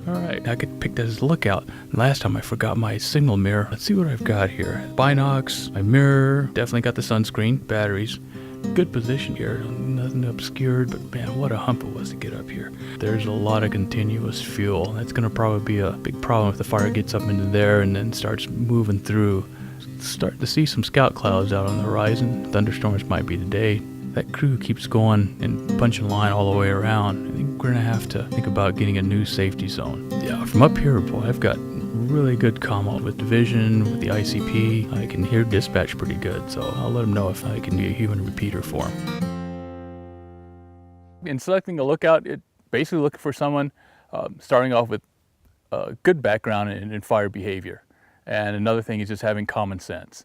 All right, I could pick that as a lookout. Last time I forgot my signal mirror. Let's see what I've got here. Binocs, my mirror, definitely got the sunscreen, batteries. Good position here, nothing obscured, but man, what a hump it was to get up here. There's a lot of continuous fuel. That's gonna probably be a big problem if the fire gets up into there and then starts moving through. Starting to see some scout clouds out on the horizon. Thunderstorms might be today. That crew keeps going and punching line all the way around. I think we're gonna have to think about getting a new safety zone. Yeah, from up here, boy, I've got really good comm with division, with the ICP. I can hear dispatch pretty good, so I'll let them know if I can be a human repeater for them. In selecting a lookout, it basically looking for someone starting off with a good background in fire behavior. And another thing is just having common sense.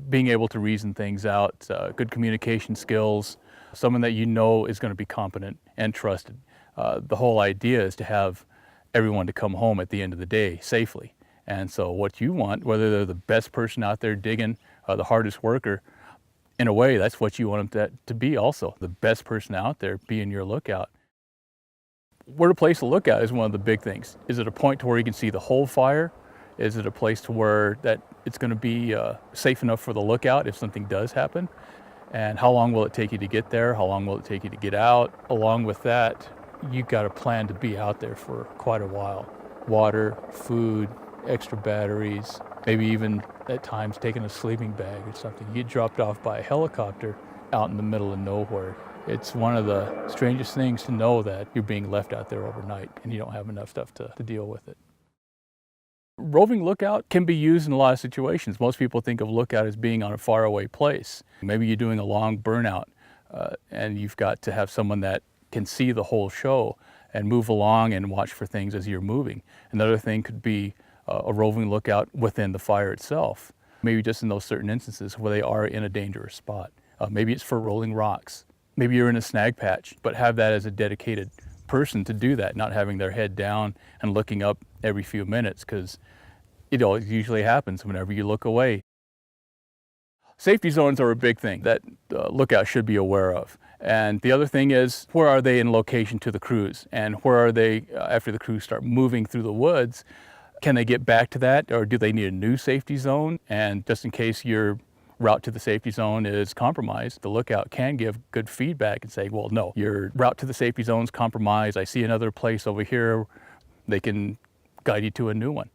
Being able to reason things out, good communication skills, someone that you know is going to be competent and trusted. The whole idea is to have everyone to come home at the end of the day safely. And so what you want, whether they're the best person out there digging, the hardest worker, in a way, that's what you want them to be also. The best person out there being your lookout. Where to place a lookout is one of the big things. Is it a point to where you can see the whole fire? Is it a place to where that it's going to be safe enough for the lookout if something does happen? And how long will it take you to get there? How long will it take you to get out? Along with that, you've got a plan to be out there for quite a while. Water, food, extra batteries, maybe even at times taking a sleeping bag or something. You get dropped off by a helicopter out in the middle of nowhere. It's one of the strangest things to know that you're being left out there overnight and you don't have enough stuff to deal with it. Roving lookout can be used in a lot of situations. Most people think of lookout as being on a faraway place. Maybe you're doing a long burnout and you've got to have someone that can see the whole show and move along and watch for things as you're moving. Another thing could be a roving lookout within the fire itself. Maybe just in those certain instances where they are in a dangerous spot. Maybe it's for rolling rocks. Maybe you're in a snag patch, but have that as a dedicated person to do that, not having their head down and looking up every few minutes, because it usually happens whenever you look away. Safety zones are a big thing that lookout should be aware of. And the other thing is, where are they in location to the crews? And where are they after the crews start moving through the woods? Can they get back to that, or do they need a new safety zone? And just in case your route to the safety zone is compromised, the lookout can give good feedback and say, well, no, your route to the safety zone is compromised. I see another place over here. They can guide you to a new one.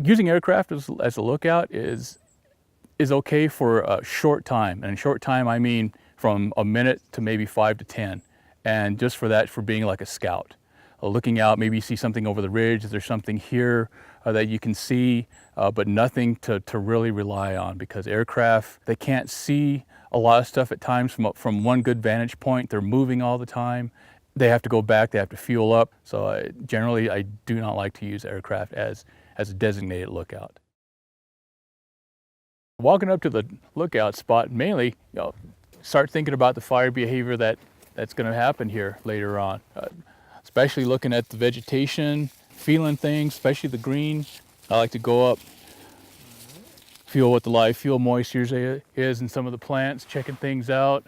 Using aircraft as a lookout is okay for a short time. And short time, I mean from a minute to maybe 5 to 10. And just for that, for being like a scout. Looking out, maybe you see something over the ridge. Is there something here that you can see, but nothing to really rely on, because aircraft, they can't see a lot of stuff at times from one good vantage point. They're moving all the time. They have to go back, they have to fuel up. So generally, I do not like to use aircraft as a designated lookout. Walking up to the lookout spot, mainly, start thinking about the fire behavior that's going to happen here later on. Especially looking at the vegetation, feeling things, especially the green. I like to go up, feel what the live fuel moisture is in some of the plants, checking things out.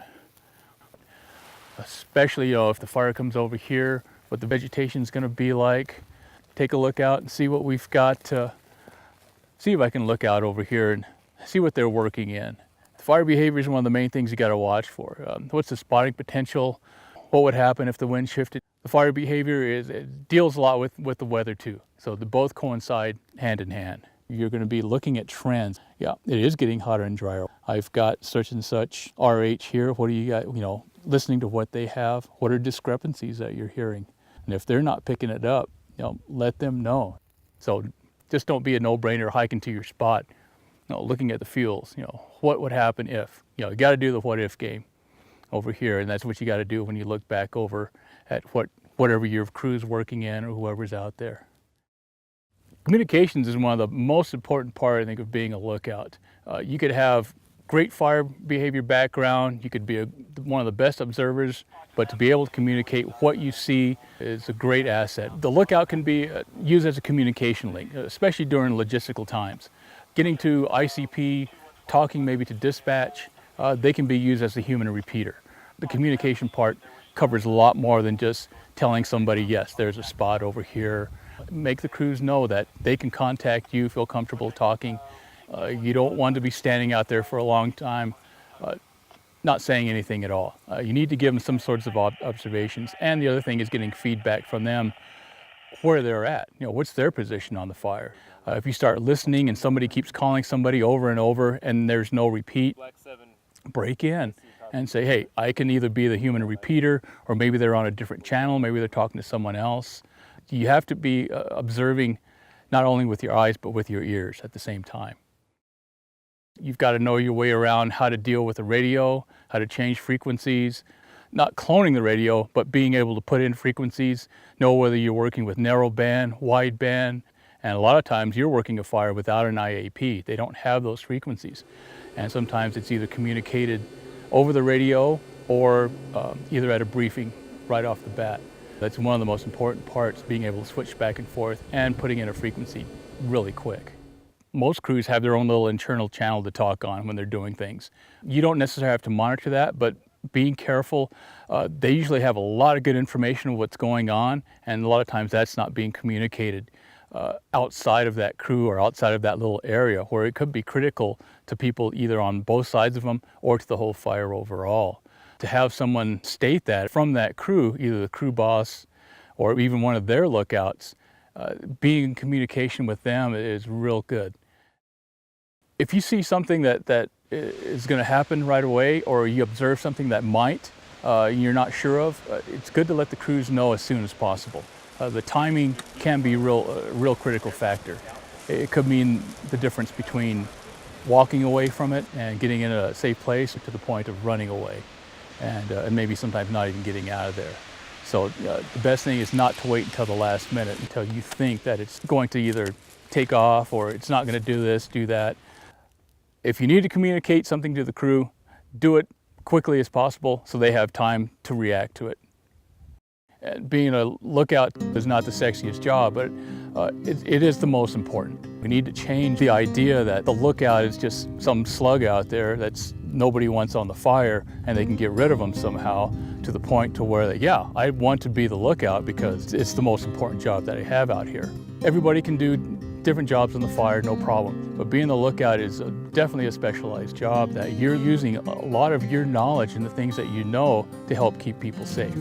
Especially, if the fire comes over here, what the vegetation is going to be like. Take a look out and see what we've got. See if I can look out over here and see what they're working in. The fire behavior is one of the main things you got to watch for. What's the spotting potential? What would happen if the wind shifted? The fire behavior it deals a lot with the weather too. So they both coincide hand in hand. You're going to be looking at trends. Yeah, it is getting hotter and drier. I've got such and such RH here. What do you got? Listening to what they have. What are discrepancies that you're hearing? And if they're not picking it up, let them know. So just don't be a no-brainer hiking to your spot. Looking at the fuels. What would happen if? You got to do the what-if game over here, and that's what you got to do when you look back over at whatever your crew's working in or whoever's out there. Communications is one of the most important part, I think, of being a lookout. You could have great fire behavior background, you could be one of the best observers, but to be able to communicate what you see is a great asset. The lookout can be used as a communication link, especially during logistical times. Getting to ICP, talking maybe to dispatch, they can be used as a human repeater. The communication part covers a lot more than just telling somebody, yes, there's a spot over here. Make the crews know that they can contact you, feel comfortable talking. You don't want to be standing out there for a long time, not saying anything at all. You need to give them some sorts of observations. And the other thing is getting feedback from them where they're at. What's their position on the fire? If you start listening and somebody keeps calling somebody over and over and there's no repeat, break in and say, hey, I can either be the human repeater, or maybe they're on a different channel, maybe they're talking to someone else. You have to be observing not only with your eyes, but with your ears at the same time. You've got to know your way around how to deal with the radio, how to change frequencies, not cloning the radio, but being able to put in frequencies, know whether you're working with narrow band, wide band, and a lot of times you're working a fire without an IAP. They don't have those frequencies. And sometimes it's either communicated over the radio or either at a briefing right off the bat. That's one of the most important parts, being able to switch back and forth and putting in a frequency really quick. Most crews have their own little internal channel to talk on when they're doing things. You don't necessarily have to monitor that, but being careful. They usually have a lot of good information of what's going on, and a lot of times that's not being communicated outside of that crew or outside of that little area, where it could be critical to people either on both sides of them or to the whole fire overall. To have someone state that from that crew, either the crew boss or even one of their lookouts, being in communication with them is real good. If you see something that is going to happen right away, or you observe something that might, you're not sure of, it's good to let the crews know as soon as possible. The timing can be a real critical factor. It could mean the difference between walking away from it and getting in a safe place to the point of running away, and maybe sometimes not even getting out of there. So the best thing is not to wait until the last minute, until you think that it's going to either take off or it's not going to do this, do that. If you need to communicate something to the crew, do it quickly as possible so they have time to react to it. And being a lookout is not the sexiest job, but it is the most important. We need to change the idea that the lookout is just some slug out there that's nobody wants on the fire and they can get rid of them somehow, to the point to where, yeah, I want to be the lookout because it's the most important job that I have out here. Everybody can do different jobs on the fire, no problem. But being the lookout is definitely a specialized job that you're using a lot of your knowledge and the things that you know to help keep people safe.